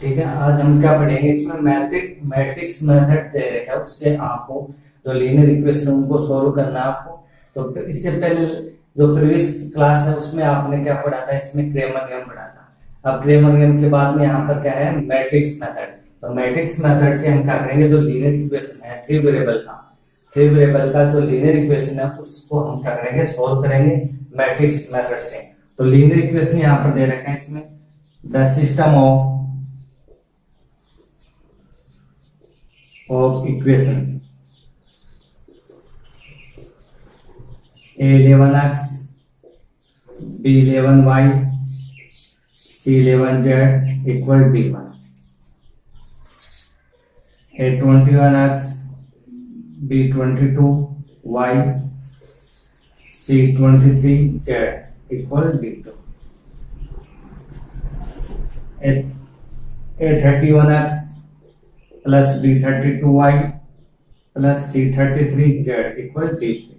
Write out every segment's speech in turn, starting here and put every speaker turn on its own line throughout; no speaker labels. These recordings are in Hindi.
ठीक है, आज हम क्या पढ़ेंगे इसमें मैट्रिक्स मेथड दे रखा है, उससे आपको जो लीनियर इक्वेशन उनको सोल्व करना है आपको। तो इससे पहले जो प्रीवियस क्लास है उसमें आपने क्या पढ़ा था, इसमें क्रेमर नियम पढ़ा था। अब क्रेमर नियम के बाद में यहाँ पर क्या है, मैट्रिक्स मेथड। तो मैट्रिक्स मेथड से हम क्या करेंगे, जो लीनियर इक्वेशन है थ्री वेरिएबल का जो लीनियर इक्वेशन है उसको हम क्या करेंगे, सोल्व करेंगे मैट्रिक्स मेथड से। तो लीनियर इक्वेशन यहाँ पर दे रखा है, इसमें the system of equation a11x b11y c11z equal b1, a21x b22y c23z equal b2, a31x plus b32y plus c33z equal b3।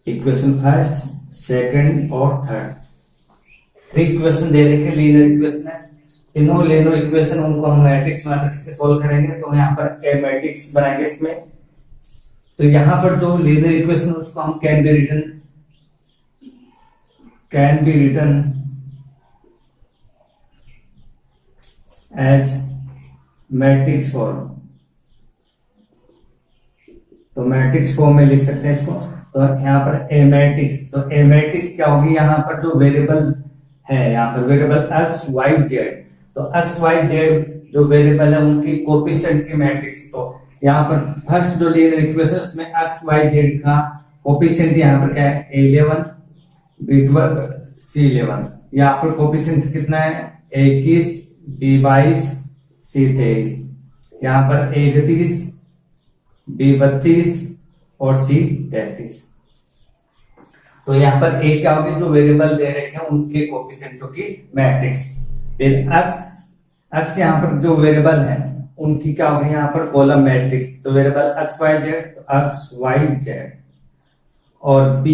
Equation first, second और थर्ड, थ्री इक्वेशन दे रखे लीनियर इक्वेशन है। तीनों लीनियर इक्वेशन उनको हम मैट्रिक्स मैट्रिक्स से सोल्व करेंगे। तो यहाँ पर ए मैट्रिक्स बनाएंगे इसमें। तो यहाँ पर जो लीनियर इक्वेशन उसको हम can be written as matrix form. तो मैट्रिक्स फॉर्म में लिख सकते हैं इसको। तो यहाँ पर ए मैट्रिक्स, तो ए मैट्रिक्स क्या होगी, यहाँ पर जो वेरिएबल है, यहाँ पर वेरिएबल एक्स वाई जेड। तो एक्स वाई जेड जो वेरिएबल है उनकी कोफिशिएंट की मैट्रिक्स। तो यहाँ पर फर्स्ट जो लीनियर इक्वेशन उसमें एक्स वाई जेड का कोफिशिएंट यहाँ पर क्या है, a11 b12 c11। यहाँ पर कोफिशिएंट कितना है, 21 b22 c23। यहाँ पर a31 b32 और c33। तो यहाँ पर a क्या होगी, जो वेरिएबल दे रखे हैं उनके कोफिशिएंटों की मैट्रिक्स। फिर x यहाँ पर जो वेरिएबल है उनकी क्या होगी, यहाँ पर कॉलम मैट्रिक्स। तो वेरिएबल x y z, तो x y z। और b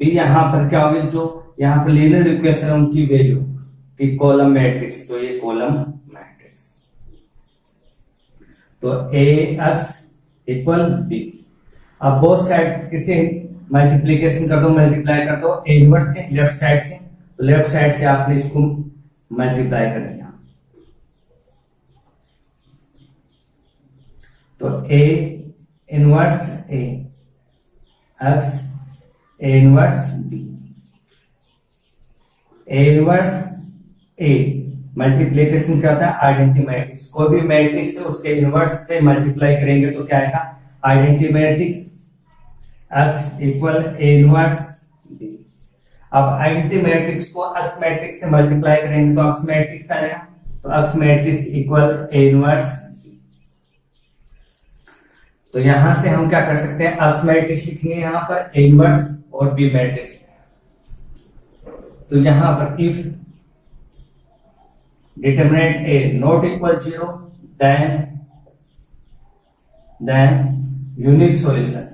यहाँ पर क्या होगी, जो यहाँ पर लीनियर इक्वेशन उनकी वैल्यू की कॉलम मैट्रिक्स। तो ये कॉलम मैट्रिक्स। तो ax इक्वल b। अब बोथ साइड किसे मल्टीप्लीकेशन कर दो, मल्टीप्लाई कर दो ए इनवर्स से लेफ्ट साइड से। तो लेफ्ट साइड से आपने इसको मल्टीप्लाई कर दिया। तो A inverse A x A inverse B, A inverse A. Multiplication क्या होता है, आइडेंटिटी मैट्रिक्स। कोई भी मैट्रिक्स है उसके इनवर्स से मल्टीप्लाई करेंगे तो क्या आएगा, identity matrix x equal A inverse b। अब आइडेंटिटी मैट्रिक्स को x मैट्रिक्स से मल्टीप्लाई करेंगे तो x मैट्रिक्स आएगा। तो x matrix equal A inverse b। तो यहां से हम क्या कर सकते हैं, x मैट्रिक्स लिखेंगे यहाँ पर ए इनवर्स और b मैट्रिक्स। तो यहां पर if determinant a not equal 0 then unique solution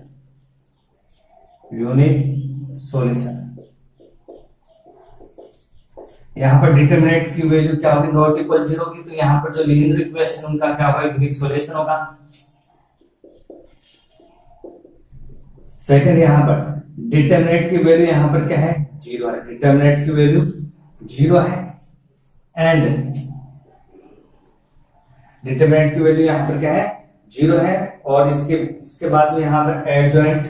यहाँ पर डिटरमिनेंट की वैल्यू क्या होगी, नॉट इक्वल 0 की। तो यहाँ पर जो लीनियर इक्वेशन उनका क्या होगा, यूनिक सॉल्यूशन होगा। सेकंड, यहाँ पर डिटरमिनेंट की वैल्यू यहाँ पर क्या है, 0 है। डिटरमिनेंट की वैल्यू 0 है एंड डिटरमिनेंट की वैल्यू यहाँ पर क्या है, 0 है। और इसके बाद में यहाँ पर adjoint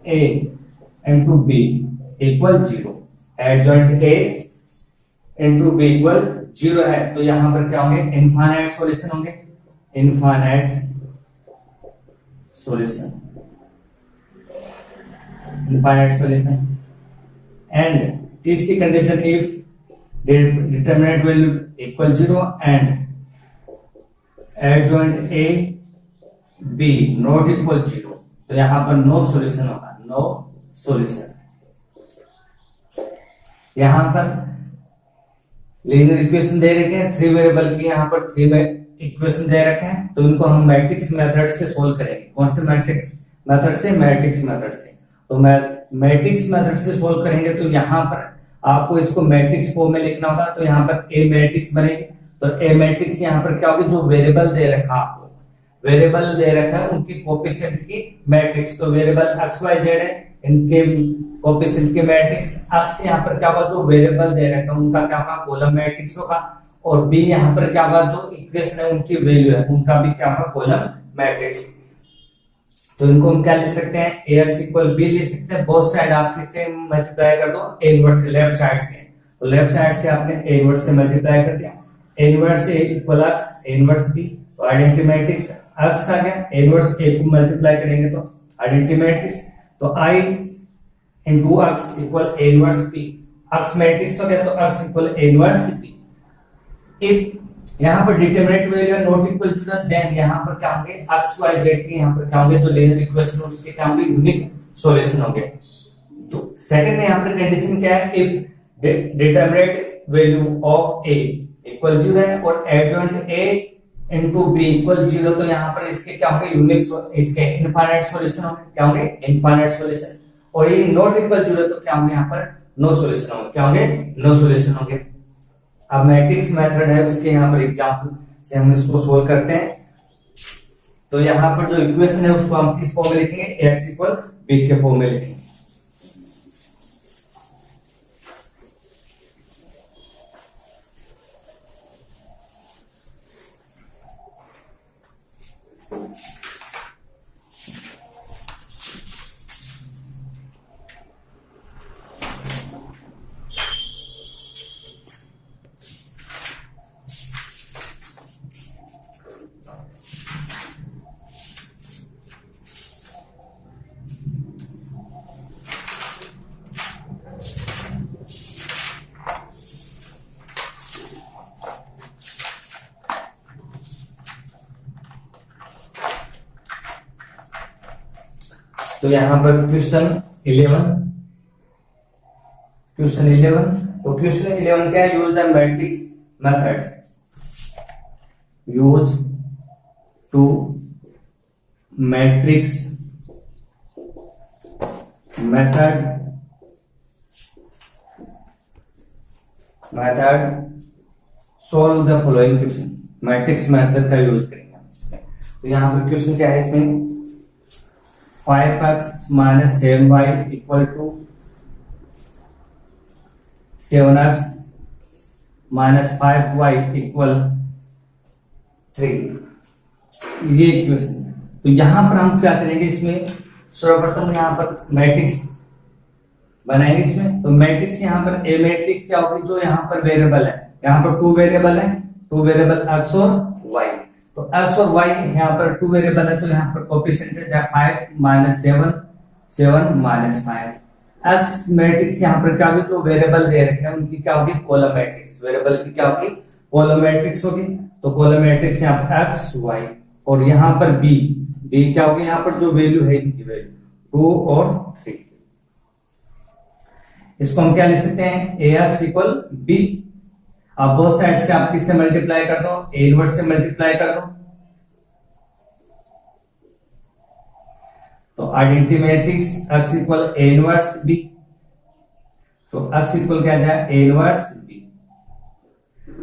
a into b equal 0। Adjoint a into b equal 0 है। तो यहां पर क्या होंगे, इनफाइनाइट सॉल्यूशन होंगे, इनफाइनाइट सॉल्यूशन। एंड तीसरी condition, if determinant value equal 0 and adjoint a b not equal 0। तो यहां पर नो सॉल्यूशन होगा, नो सॉल्यूशन। यहां पर लीनियर इक्वेशन दे रखे हैं थ्री वेरिएबल की, यहां पर थ्री इक्वेशन दे रखे हैं। तो इनको हम मैट्रिक्स मेथड से सोल्व करेंगे। कौन से मैट्रिक्स मेथड से, मैट्रिक्स मेथड से। तो मैट्रिक्स मेथड से सोल्व करेंगे तो यहां पर आपको इसको मैट्रिक्स फॉर्म में लिखना होगा, तो यहाँ पर ए मैट्रिक्स बनेगी। तो ए मैट्रिक्स यहाँ पर क्या होगी, जो वेरिएबल दे रखा आपको, वेरिएबल दे रखा है उनकी कोएफिशिएंट की मैट्रिक्स। तो वेरिएबल एक्स वाई जेड है, इनके कोएफिशिएंट की मैट्रिक्स। एक्स यहाँ पर क्या होगा, जो वेरिएबल दे रखा है उनका क्या होगा, कॉलम मैट्रिक्स होगा। और बी यहाँ पर क्या होगा, जो इक्वेशन है उनकी वैल्यू है उनका भी क्या होगा, कॉलम मैट्रिक्स। तो इनको हम क्या लिख सकते हैं, ax इक्वल बी लिख सकते हैं। बोथ साइड आपके से मल्टीप्लाई कर दो a इनवर्स से, लेफ्ट साइड से। तो लेफ्ट साइड से आपने a इनवर्स से मल्टीप्लाई कर दिया, a inverse a equal x, a inverse b। तो आइडेंटिटी मैट्रिक्स x आ गया, a इनवर्स a को मल्टीप्लाई करेंगे तो आइडेंटिटी मैट्रिक्स। तो i into x equal a inverse b। x matrix हो गया तो x equal a inverse b। If यहाँ पर determinant value not equal to the, then यहाँ पर क्या होंगे, x y z के यहाँ पर क्या होंगे, जो लीनियर इक्वेशन उसके क्या होंगे, यूनिक सॉल्यूशन होंगे। तो सेकंड में यहाँ पर कंडीशन क्या है, if determinant value of a equal 0 है और adjoint a into b equal 0, तो यहाँ पर इसके क्या होंगे, यूनिक, इसके इनफाइनाइट सॉल्यूशन होंगे। क्या होंगे, इनफाइनाइट सॉल्यूशन। और ये नॉट इक्वल 0 तो क्या होंगे, यहाँ पर नो सॉल्यूशन होंगे। क्या होंगे, नो सॉल्यूशन होंगे। अब मैट्रिक्स मेथड है उसके यहाँ पर एग्जांपल से हम इसको सोल्व करते हैं। तो यहाँ पर जो इक्वेशन है उसको हम किस फॉर्म में लिखेंगे, x इक्वल b के फॉर्म में लिखेंगे। तो यहां पर क्वेश्चन 11, तो क्वेश्चन 11 क्या है, use the matrix method, use to matrix method solve the following question. Matrix method का यूज करेंगे इसमें। तो यहां पर क्वेश्चन क्या है, इसमें 5x minus 7y equal to 7x minus 5y equal 3, ये इक्वेशन है। तो यहां पर हम क्या करेंगे, इसमें सर्वप्रथम यहां पर मैट्रिक्स बनाएंगे इसमें। तो मैट्रिक्स यहां पर ए मैट्रिक्स क्या होगी, जो यहां पर वेरिएबल है, यहां पर टू वेरिएबल x और y। तो x और y यहाँ पर टू वेरिएबल है, तो यहाँ पर कोएफिशिएंट है 5 माइनस 7 माइनस 5। x मैट्रिक्स यहाँ पर क्या होगी, जो वेरिएबल दे रखे हैं उनकी क्या होगी, कॉलम मैट्रिक्स। वेरिएबल की क्या होगी, कॉलम मैट्रिक्स होगी। तो कॉलम मैट्रिक्स यहाँ पर x y, और यहाँ पर b क्या होगी, यहाँ पर जो वैल्यू है इनकी वैल्यू 2 और 3। इसको हम क्या लिख सकते हैं, ax इक्वल b। आप बोथ साइड से आप किससे मल्टीप्लाई कर दो, a इनवर्स से मल्टीप्लाई कर दो। तो identity matrix x equal a inverse b। तो x इक्वल क्या जाए, a इनवर्स b।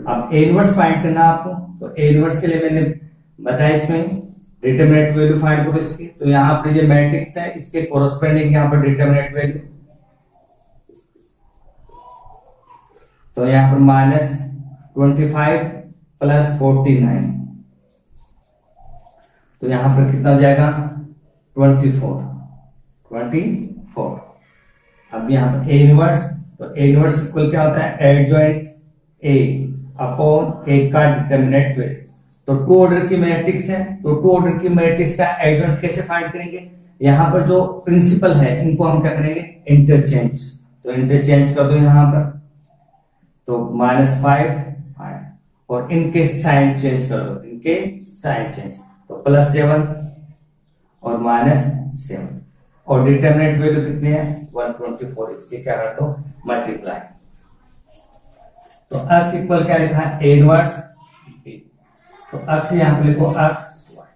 अब a इनवर्स फाइंड करना आपको, तो a इनवर्स के लिए मैंने बताया इसमें डिटरमिनेंट वैल्यू फाइंड करो इसकी। तो यहाँ पर ये मैट्रिक्स है, इसके कोरस्पोंडिंग यहाँ पर डिटरमिनेंट वैल्यू। तो यहाँ पर -25 प्लस 49, तो यहां पर कितना हो जाएगा, 24। अब यहाँ पर ए इनवर्स, तो ए इनवर्स इक्वल क्या होता है, एडजॉइंट ए अपॉन ए का डिटरमिनेंट वैल्यू। तो टू ऑर्डर की मैट्रिक्स है, तो टू ऑर्डर की मैट्रिक्स का एडजॉइंट कैसे फाइंड करेंगे, यहाँ पर जो प्रिंसिपल है इनको हम क्या करेंगे, इंटरचेंज। तो इंटरचेंज कर दो यहाँ पर, तो -5 और इनके साइन चेंज कर दो, इनके साइन चेंज, तो +7 और -7, और डिटरमिनेंट वैल्यू कितनी है, 124। इससे क्या कर दो, मल्टीप्लाई। तो x इक्वल क्या लिखा है, a इनवर्स b। तो x यहां पे लिखो x y,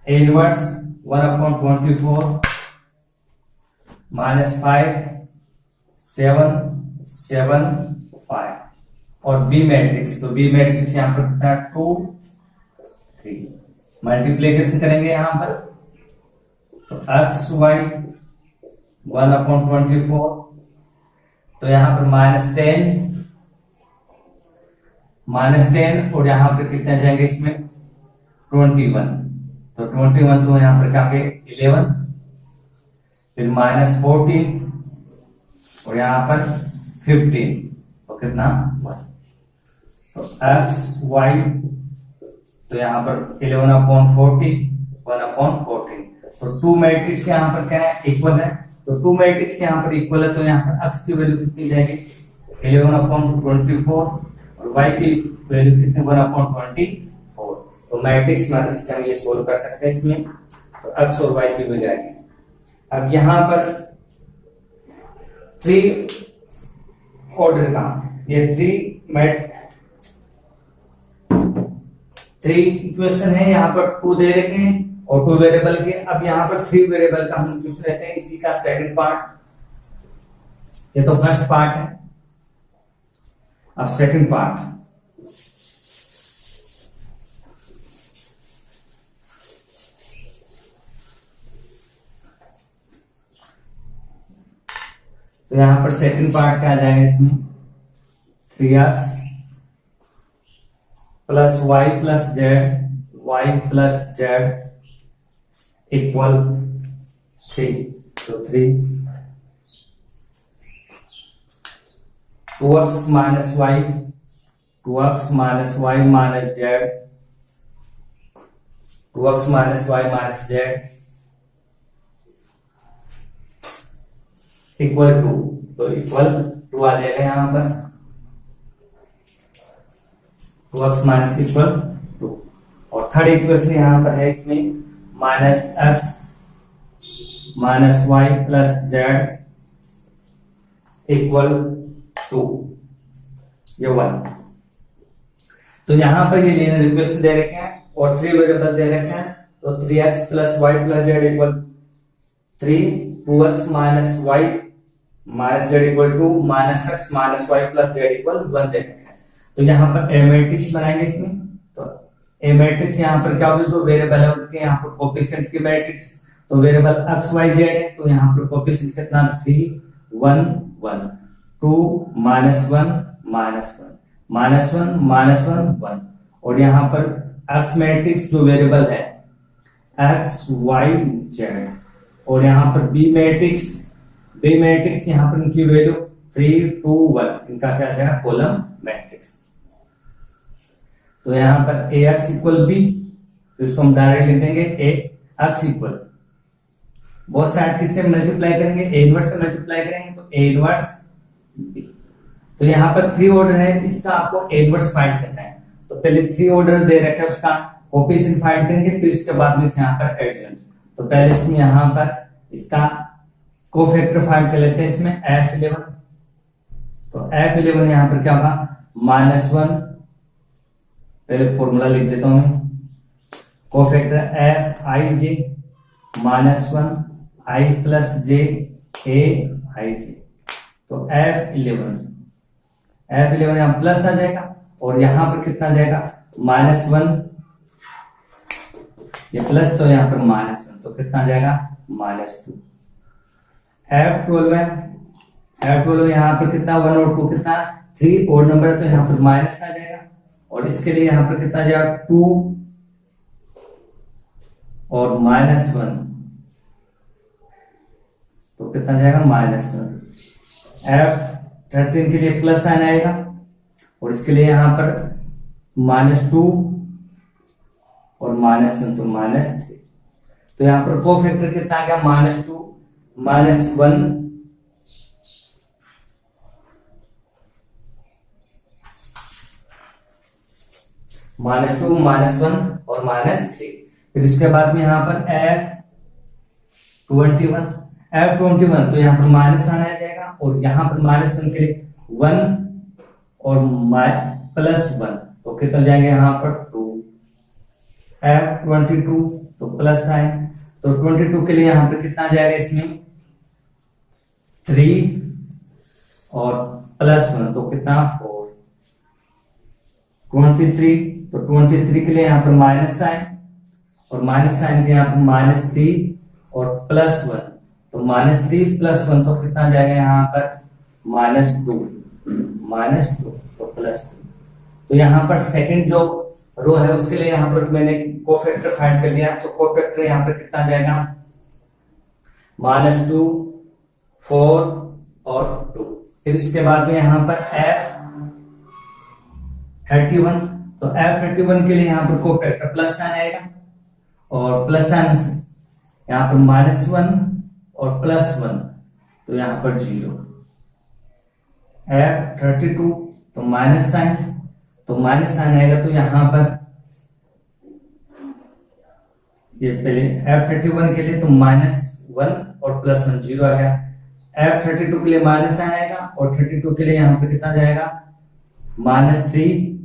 a इनवर्स 1/24 -5 7 7 5 और बी मैट्रिक्स, तो बी मैट्रिक्स यहाँ पर कितना 2 3, मल्टीप्लीकेशन करेंगे यहाँ पर तो एक्स वाई 1/24, तो यहाँ पर -10 और यहाँ पर कितने जाएंगे इसमें 21, तो 21 तो यहाँ पर क्या के 11, फिर -14 और यहाँ पर 15, तो कितना 1, तो एक्स वाई तो यहाँ पर 11/40 1/14, तो 2 मैट्रिक्स यहाँ पर क्या है इक्वल है, तो 2 मैट्रिक्स यहाँ पर इक्वल है, तो यहाँ पर एक्स की वैल्यू कितनी जाएगी 11/24 और वाई की वैल्यू कितनी 1/24, तो मैट्रिक्स मैथड से हम ये सोल्व कर सकते हैं इसमें, तो एक्स और वाई की वैल्यू आएगी। अब यहाँ पर 3 ऑर्डर का ये 3 इक्वेशन है, यहाँ पर 2 दे रखे हैं और 2 वेरिएबल के, अब यहाँ पर 3 वेरिएबल का हम क्वेश्चन लेते हैं, इसी का सेकंड पार्ट, ये तो फर्स्ट पार्ट है, अब सेकंड पार्ट, तो यहां पर सेकंड पार्ट क्या आ जाएगा इसमें 3x plus y plus z equal 3, तो 3 2x minus y minus z 2x minus y minus z equal 2, तो इक्वल 2 आ जाएगा यहां पर 2x माइनस इक्वल 2, और थर्ड इक्वेशन यहां पर है इसमें -x minus y plus z equal 2, ये 1, तो यहां पर ये लीनियर इक्वेशन दे रखे हैं और 3 वेरिएबल दे रखे हैं, तो 3x plus y plus z equal 3, 2x minus y minus z equal 2, -x minus y plus z equal 1 दे रखे हैं, तो यहाँ पर ए मैट्रिक्स बनाएंगे इसमें, तो ए मैट्रिक्स यहाँ पर क्या होगी, जो वेरिएबल है उनके यहाँ पर कोफिशिएंट की मैट्रिक्स, तो वेरिएबल x y z है, तो यहाँ पर कोफिशिएंट कितना 3 1 1 2 -1 -1 1, और यहाँ पर x मैट्रिक्स जो वेरिएबल है x y z, और यहाँ पर b मैट्रिक्स यहाँ पर इनकी वैल्यू 3 2 1, इनका क्या जाएगा कॉलम मैट्रिक्स, तो यहाँ पर ax इक्वल b, तो इसको हम डायरेक्ट लिख देंगे ax इक्वल, बहुत साइड किससे मल्टीप्लाई करेंगे a इनवर्स से मल्टीप्लाई करेंगे, तो a इनवर्स b, तो यहाँ पर 3 ऑर्डर है, इसका आपको a इनवर्स फाइंड करना है, तो पहले 3 ऑर्डर दे रखा है उसका कोफिशिएंट फाइंड करेंगे, फिर उसके बाद में यहाँ पर एडिशन, तो पहले इसमें यहाँ पर इसका कोफैक्टर फाइंड कर लेते हैं, इसमें f11, तो f11 यहाँ पर क्या होगा -1, पहले फॉर्मूला लिख देता हूं मैं, cofactor fij -1 i plus j aij, तो f11 यहाँ प्लस आ जाएगा, और यहाँ पर कितना जाएगा -1, ये प्लस, तो यहाँ पर -1, तो कितना जाएगा -2, f12 है, f12 यहाँ पर कितना 1 और 2 कितना 3 और नंबर है, तो यहाँ पर माइनस आ जाएगा, और इसके लिए यहाँ पर कितना जाएगा 2 और -1, तो कितना जाएगा -1, f13 के लिए प्लस साइन आएगा, और इसके लिए यहाँ पर -2 और -1, तो -3, तो यहाँ पर कोफैक्टर कितना आ गया -2 -1 -2 -1 और -3, फिर इसके बाद में यहाँ पर f21 तो यहाँ पर माइनस आना आ जाएगा, और यहाँ पर -1 के लिए 1 और +1, तो कितना जाएंगे यहाँ पर 2, f22 तो प्लस साइन, तो 22 के लिए यहाँ पर कितना जाएगा इसमें 3 और +1 तो कितना 4। 23 तो 23 के लिए यहाँ पर माइनस साइन, और माइनस साइन के यहाँ पर -3 और +1 तो -3 +1 तो कितना जाएगा यहाँ पर -2 तो +3। तो यहाँ पर सेकंड जो रो है उसके लिए यहाँ पर मैंने कोफैक्टर फाइंड कर लिया, तो कोफैक्टर यहाँ पर कितना जाएगा -2 4 और 2। फिर इसके बाद में यहाँ पर F31 तो F31 के लिए यहाँ पर कोफैक्टर प्लस साइन आएगा, और प्लस साइन यहाँ पर -1 और +1 तो यहाँ पर 0। F32 तो माइनस साइन, तो माइनस साइन आएगा तो यहाँ पर ये पहले F31 के लिए तो -1 और +1 0 आ गया। F32 के लिए माइनस साइन आएगा, और 32 के लिए यहाँ पे कितना जाएगा -3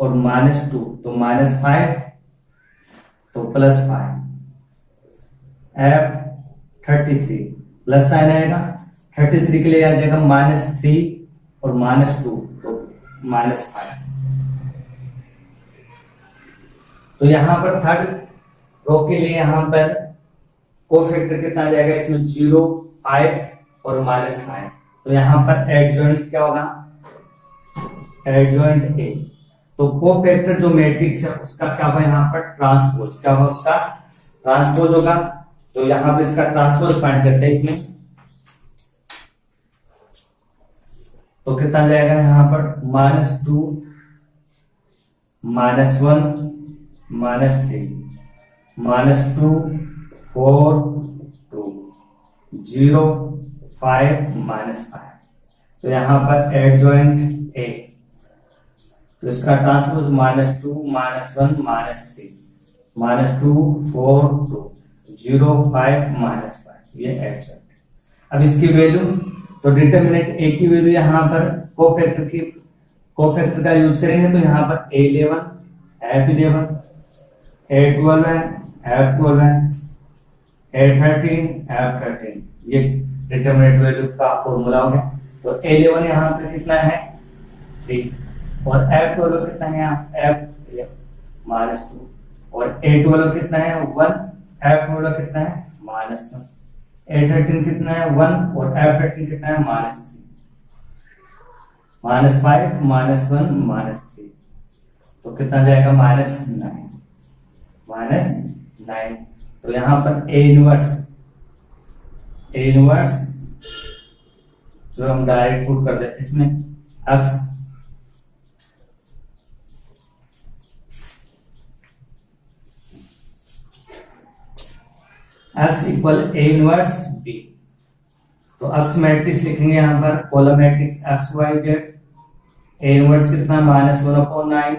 और -2 तो -5 तो +5। F33 प्लस साइन आएगा, 33 के लिए आ जाएगा -3 और -2 तो -5। तो यहाँ पर थर्ड रो के लिए यहाँ पर कोफैक्टर कितना आ जाएगा इसमें 0 5 और -5। तो यहाँ पर एडजॉइंट क्या होगा एडजॉइंट ए। तो कोफैक्टर जो मैट्रिक्स है उसका क्या होगा यहाँ पर ट्रांसपोज, क्या होगा उसका ट्रांसपोज होगा। तो यहाँ पर इसका ट्रांसपोज फाइंड करते हैं इसमें, तो कितना जाएगा यहाँ पर -2 -1 -3 -2 4 2 0 5 -5। तो यहाँ पर एडजॉइंट ए, तो इसका ट्रांसपोज -2 -1 -3 -2 4 2 0 5 -5 ये एडजॉइंट। अब इसकी वैल्यू तो डिटरमिनेंट ए की वैल्यू यहाँ पर कोफैक्टर का यूज करेंगे, तो यहाँ पर A11 F11 A12 है F12 है A13 F13 ये डिटरमिनेंट वैल्यू का फॉर्मूला हो गया। तो A11 यहाँ पे कितना है 3 और F12 कितना है F -2 और A12 कितना है 1 F12 कितना है -1 A13 कितना है 1 और F13 कितना है -3 -5 -1 -3 तो कितना जाएगा -9 तो यहाँ पर A इनवर्स जो हम डायरेक्ट पुट कर देते हैं इसमें x equal A inverse B। तो x मैट्रिक्स लिखेंगे यहाँ पर column matrix x y z। A inverse कितना -1/9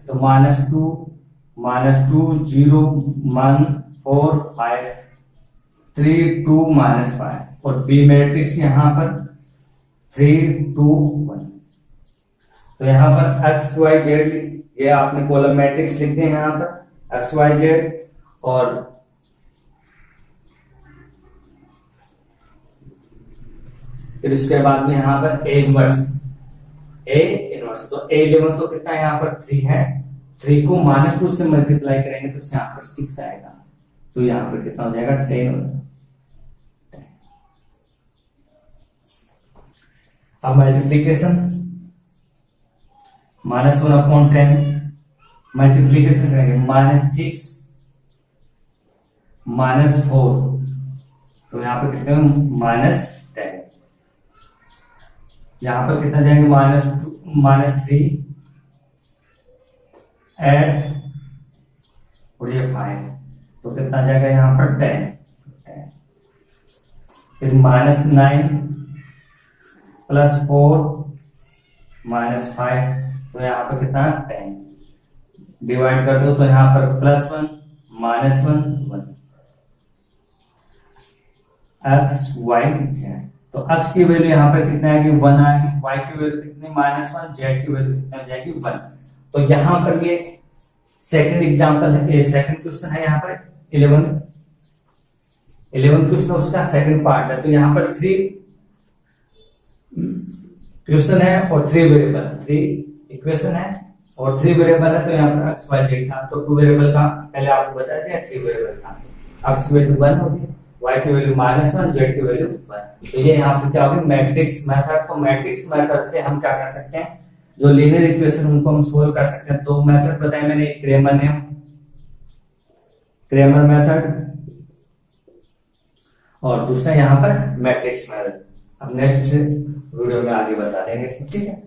तो -2 0 1 4 5 3 2 -5 और B मैट्रिक्स यहाँ पर 3 2 1। तो यहाँ पर x y z ये आपने कॉलम मैट्रिक्स लिख दिए यहाँ पर x y z, और फिर उसके बाद में यहाँ पर A इनवर्स तो A11 तो कितना यहाँ पर 3 है, 3 को -2 से मल्टीप्लाई करेंगे तो यहाँ पर 6 आएगा, तो यहाँ पर कितना हो जाएगा 10। अब मल्टीप्लीकेशन -1/10 मल्टीप्लीकेशन करेंगे -6 -4 तो यहाँ पर कितने -10। यहाँ पर कितना जाएंगे -3 8 और ये 5 तो कितना जाएगा यहाँ पर 10। फिर -9 +4 -5 तो यहाँ पर कितना 10 डिवाइड कर दो तो यहाँ पर +1 -1 1 x y z। तो x की वैल्यू यहाँ पर कितना आएगी 1 आएगी, y की वैल्यू कितनी -1, z की वैल्यू कितना हो जाएगी 1। तो यहाँ पर ये सेकंड एग्जांपल है, सेकंड क्वेश्चन है यहाँ पर 11 क्वेश्चन उसका सेकंड पार्ट है। तो यहाँ पर 3 क्वेश्चन है और 3 वेरिएबल, 3 इक्वेशन है और 3 वेरिएबल है, तो यहाँ पर एक्स वाई जेड का, तो 2 वेरिएबल का पहले आपको बता दिया, 3 वेरिएबल का एक्स की वैल्यू 1 होगी, वाई की वैल्यू -1, जेड की वैल्यू 1। तो ये यहाँ पे क्या होगी, मैट्रिक्स मेथड। तो मैट्रिक्स मेथड से हम क्या कर सकते हैं, जो लीनियर इक्वेशन उनको हम सोल्व कर सकते हैं। 2 मेथड बताए मैंने, क्रेमर मेथड और दूसरा यहाँ पर मैट्रिक्स मेथड। अब नेक्स्ट वीडियो में आगे बता देंगे, ठीक है।